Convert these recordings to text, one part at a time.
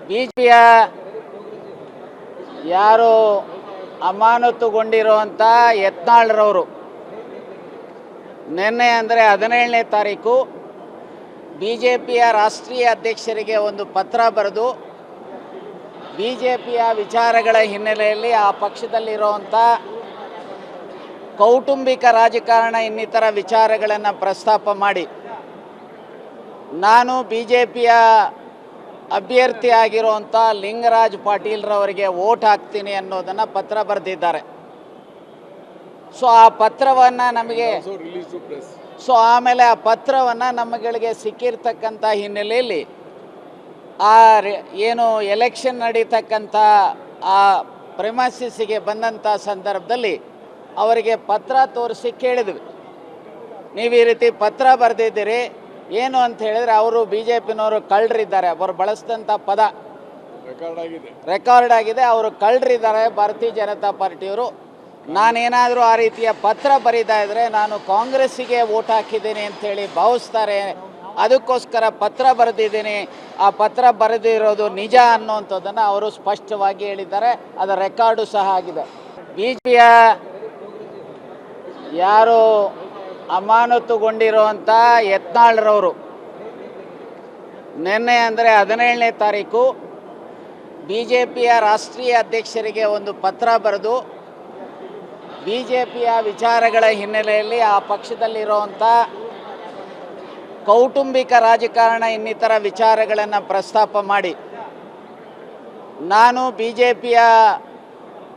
ಬಿಜೆಪಿಯ ಯಾರು ಅಮಾನತುಗೊಂಡಿರುವಂಥ ಯತ್ನಾಳ್ರವರು ನಿನ್ನೆ ಅಂದರೆ 17ನೇ ತಾರೀಕು ಬಿಜೆಪಿಯ ರಾಷ್ಟ್ರೀಯ ಅಧ್ಯಕ್ಷರಿಗೆ ಒಂದು ಪತ್ರ ಬರೆದು ಬಿಜೆಪಿಯ ವಿಚಾರಗಳ ಹಿನ್ನೆಲೆಯಲ್ಲಿ ಆ ಪಕ್ಷದಲ್ಲಿರುವಂಥ ಕೌಟುಂಬಿಕ ರಾಜಕಾರಣ ಇನ್ನಿತರ ವಿಚಾರಗಳನ್ನು ಪ್ರಸ್ತಾಪ ಮಾಡಿ ನಾನು ಬಿಜೆಪಿಯ ಅಭ್ಯರ್ಥಿ ಆಗಿರುವಂಥ ಲಿಂಗರಾಜ್ ಪಾಟೀಲ್ರವರಿಗೆ ವೋಟ್ ಹಾಕ್ತೀನಿ ಅನ್ನೋದನ್ನು ಪತ್ರ ಬರೆದಿದ್ದಾರೆ. ಸೊ ಆ ಪತ್ರವನ್ನು ನಮಗೆ ಆಮೇಲೆ ಆ ಪತ್ರವನ್ನು ನಮ್ಮಗಳಿಗೆ ಸಿಕ್ಕಿರ್ತಕ್ಕಂಥ ಹಿನ್ನೆಲೆಯಲ್ಲಿ ಏನು ಎಲೆಕ್ಷನ್ ನಡೀತಕ್ಕಂಥ ಆ ಪ್ರೆಮಸಿಸ್ಗೆ ಬಂದಂಥ ಸಂದರ್ಭದಲ್ಲಿ ಅವರಿಗೆ ಪತ್ರ ತೋರಿಸಿ ಕೇಳಿದ್ವಿ, ನೀವು ಈ ರೀತಿ ಪತ್ರ ಬರೆದಿದ್ದೀರಿ ಏನು ಅಂತ ಹೇಳಿದರೆ, ಅವರು ಬಿ ಜೆ ಪಿನವರು ಕಳ್ಳರಿದ್ದಾರೆ, ಅವರು ಬಳಸಿದಂಥ ಪದ ರೆಕಾರ್ಡ್ ಆಗಿದೆ, ಅವರು ಕಳ್ಳರಿದ್ದಾರೆ ಭಾರತೀಯ ಜನತಾ ಪಾರ್ಟಿಯವರು. ನಾನೇನಾದರೂ ಆ ರೀತಿಯ ಪತ್ರ ಬರೀತಾ ಇದ್ದರೆ ನಾನು ಕಾಂಗ್ರೆಸ್ಸಿಗೆ ವೋಟ್ ಹಾಕಿದ್ದೀನಿ ಅಂಥೇಳಿ ಭಾವಿಸ್ತಾರೆ, ಅದಕ್ಕೋಸ್ಕರ ಪತ್ರ ಬರೆದಿದ್ದೀನಿ, ಆ ಪತ್ರ ಬರೆದಿರೋದು ನಿಜ ಅನ್ನೋವಂಥದ್ದನ್ನು ಅವರು ಸ್ಪಷ್ಟವಾಗಿ ಹೇಳಿದ್ದಾರೆ. ಅದರ ರೆಕಾರ್ಡು ಸಹ ಆಗಿದೆ. ಬಿಜೆಪಿಯ ಯಾರು ಅಮಾನತುಗೊಂಡಿರುವಂಥ ಯತ್ನಾಳ್ರವರು ನಿನ್ನೆ ಅಂದರೆ 17ನೇ ತಾರೀಕು ಬಿಜೆಪಿಯ ರಾಷ್ಟ್ರೀಯ ಅಧ್ಯಕ್ಷರಿಗೆ ಒಂದು ಪತ್ರ ಬರೆದು ಬಿಜೆಪಿಯ ವಿಚಾರಗಳ ಹಿನ್ನೆಲೆಯಲ್ಲಿ ಆ ಪಕ್ಷದಲ್ಲಿರುವಂಥ ಕೌಟುಂಬಿಕ ರಾಜಕಾರಣ ಇನ್ನಿತರ ವಿಚಾರಗಳನ್ನು ಪ್ರಸ್ತಾಪ ಮಾಡಿ ನಾನು ಬಿಜೆಪಿಯ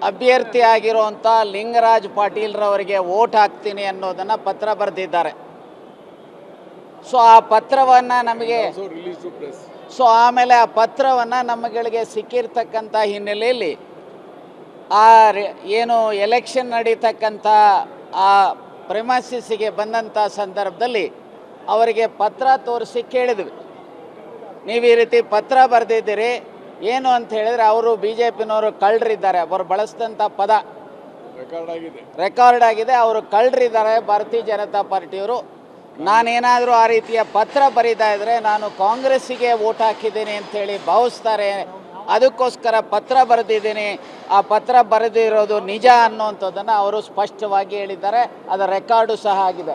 ಅಭ್ಯರ್ಥಿ ಆಗಿರುವಂಥ ಲಿಂಗರಾಜ್ ಪಾಟೀಲ್ರವರಿಗೆ ವೋಟ್ ಹಾಕ್ತೀನಿ ಅನ್ನೋದನ್ನು ಪತ್ರ ಬರೆದಿದ್ದಾರೆ. ಸೊ ಆ ಪತ್ರವನ್ನು ನಮಗೆ ಆಮೇಲೆ ಆ ಪತ್ರವನ್ನು ನಮ್ಮಗಳಿಗೆ ಸಿಕ್ಕಿರ್ತಕ್ಕಂಥ ಹಿನ್ನೆಲೆಯಲ್ಲಿ ಏನು ಎಲೆಕ್ಷನ್ ನಡೀತಕ್ಕಂಥ ಆ ಪ್ರೆಮಸಿಸ್ಗೆ ಬಂದಂಥ ಸಂದರ್ಭದಲ್ಲಿ ಅವರಿಗೆ ಪತ್ರ ತೋರಿಸಿ ಕೇಳಿದ್ವಿ, ನೀವು ಈ ರೀತಿ ಪತ್ರ ಬರೆದಿದ್ದೀರಿ ಏನು ಅಂತ ಹೇಳಿದರೆ, ಅವರು ಬಿ ಜೆ ಪಿನವರು ಕಳ್ಳರಿದ್ದಾರೆ, ಅವರು ಬಳಸಿದಂಥ ಪದ ರೆಕಾರ್ಡ್ ಆಗಿದೆ, ಅವರು ಕಳ್ಳರಿದ್ದಾರೆ ಭಾರತೀಯ ಜನತಾ ಪಾರ್ಟಿಯವರು. ನಾನೇನಾದರೂ ಆ ರೀತಿಯ ಪತ್ರ ಬರೀತಾ ಇದ್ದರೆ ನಾನು ಕಾಂಗ್ರೆಸ್ಸಿಗೆ ವೋಟ್ ಹಾಕಿದ್ದೀನಿ ಅಂಥೇಳಿ ಭಾವಿಸ್ತಾರೆ, ಅದಕ್ಕೋಸ್ಕರ ಪತ್ರ ಬರೆದಿದ್ದೀನಿ, ಆ ಪತ್ರ ಬರೆದಿರೋದು ನಿಜ ಅನ್ನೋವಂಥದ್ದನ್ನು ಅವರು ಸ್ಪಷ್ಟವಾಗಿ ಹೇಳಿದ್ದಾರೆ. ಅದರ ರೆಕಾರ್ಡು ಸಹ ಆಗಿದೆ.